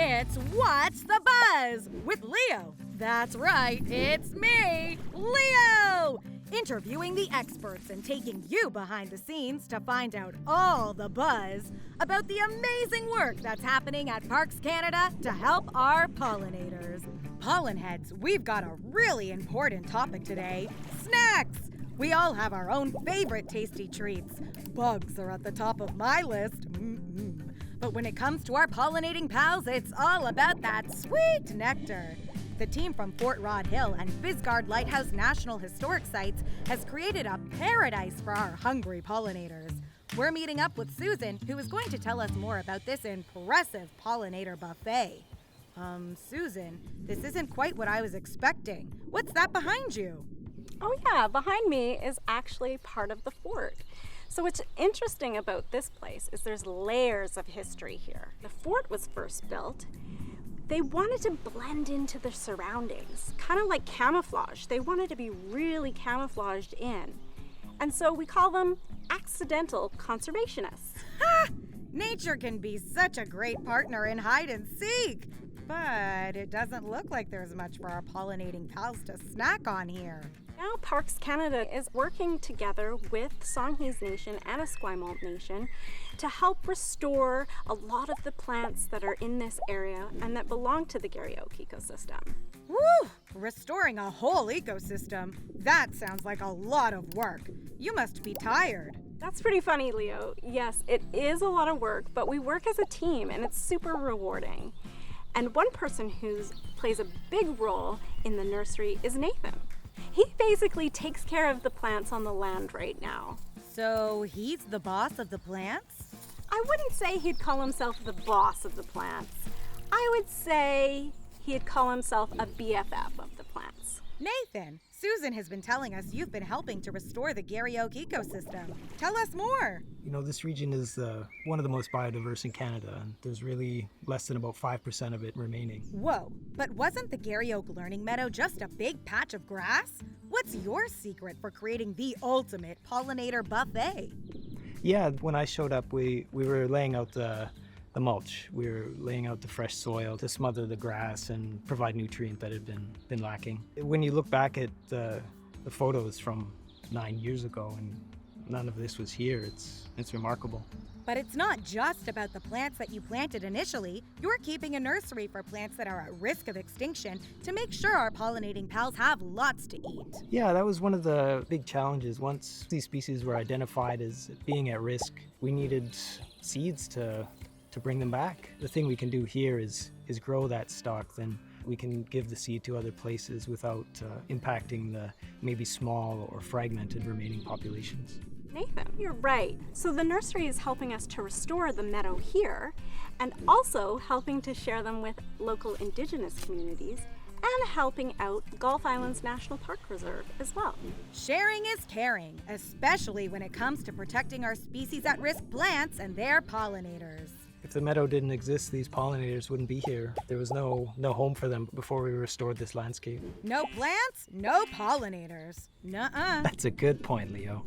It's What's the Buzz with Leo. That's right, it's me, Leo! Interviewing the experts and taking you behind the scenes to find out all the buzz about the amazing work that's happening at Parks Canada to help our pollinators. Pollen heads, we've got a really important topic today: snacks! We all have our own favorite tasty treats. Bugs are at the top of my list. But when it comes to our pollinating pals, it's all about that sweet nectar. The team from Fort Rod Hill and Fisgard Lighthouse National Historic Sites has created a paradise for our hungry pollinators. We're meeting up with Susan, who is going to tell us more about this impressive pollinator buffet. Susan, this isn't quite what I was expecting. What's that behind you? Oh yeah, behind me is actually part of the fort. So what's interesting about this place is there's layers of history here. The fort was first built. They wanted to blend into the surroundings, kind of like camouflage. They wanted to be really camouflaged in. And so we call them accidental conservationists. Ha! Nature can be such a great partner in hide and seek. But it doesn't look like there's much for our pollinating pals to snack on here. Now Parks Canada is working together with Songhees Nation and Esquimalt Nation to help restore a lot of the plants that are in this area and that belong to the Garry Oak ecosystem. Woo! Restoring a whole ecosystem? That sounds like a lot of work. You must be tired. That's pretty funny, Leo. Yes, it is a lot of work, but we work as a team and it's super rewarding. And one person who plays a big role in the nursery is Nathan. He basically takes care of the plants on the land right now. So he's the boss of the plants? I wouldn't say he'd call himself the boss of the plants. I would say he'd call himself a BFF of the plants. Nathan, Susan has been telling us you've been helping to restore the Garry Oak ecosystem. Tell us more. You know, this region is one of the most biodiverse in Canada, and there's really less than about 5% of it remaining. Whoa, but wasn't the Garry Oak Learning Meadow just a big patch of grass? What's your secret for creating the ultimate pollinator buffet? Yeah, when I showed up, we were laying out the mulch. We were laying out the fresh soil to smother the grass and provide nutrient that had been lacking. When you look back at the photos from 9 years ago and none of this was here, it's remarkable. But it's not just about the plants that you planted initially. You're keeping a nursery for plants that are at risk of extinction to make sure our pollinating pals have lots to eat. Yeah, that was one of the big challenges. Once these species were identified as being at risk, we needed seeds to bring them back. The thing we can do here is grow that stock, then we can give the seed to other places without impacting the maybe small or fragmented remaining populations. Nathan, you're right. So the nursery is helping us to restore the meadow here and also helping to share them with local Indigenous communities and helping out Gulf Islands National Park Reserve as well. Sharing is caring, especially when it comes to protecting our species at risk plants and their pollinators. If the meadow didn't exist, these pollinators wouldn't be here. There was no home for them before we restored this landscape. No plants, no pollinators. Nuh-uh. That's a good point, Leo.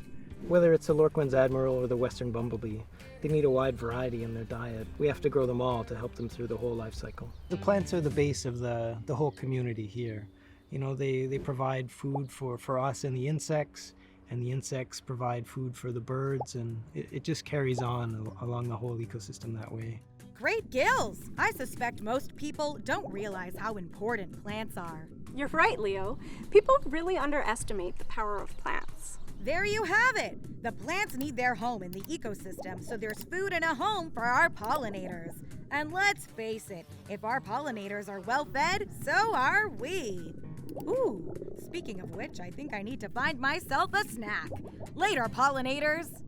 Whether it's the Lorquin's admiral or the western bumblebee, they need a wide variety in their diet. We have to grow them all to help them through the whole life cycle. The plants are the base of the whole community here. You know, they provide food for us and the insects insects provide food for the birds, and it just carries on along the whole ecosystem that way. Great gills! I suspect most people don't realize how important plants are. You're right, Leo. People really underestimate the power of plants. There you have it! The plants need their home in the ecosystem, so there's food and a home for our pollinators. And let's face it, if our pollinators are well fed, so are we. Ooh, speaking of which, I think I need to find myself a snack. Later, pollinators!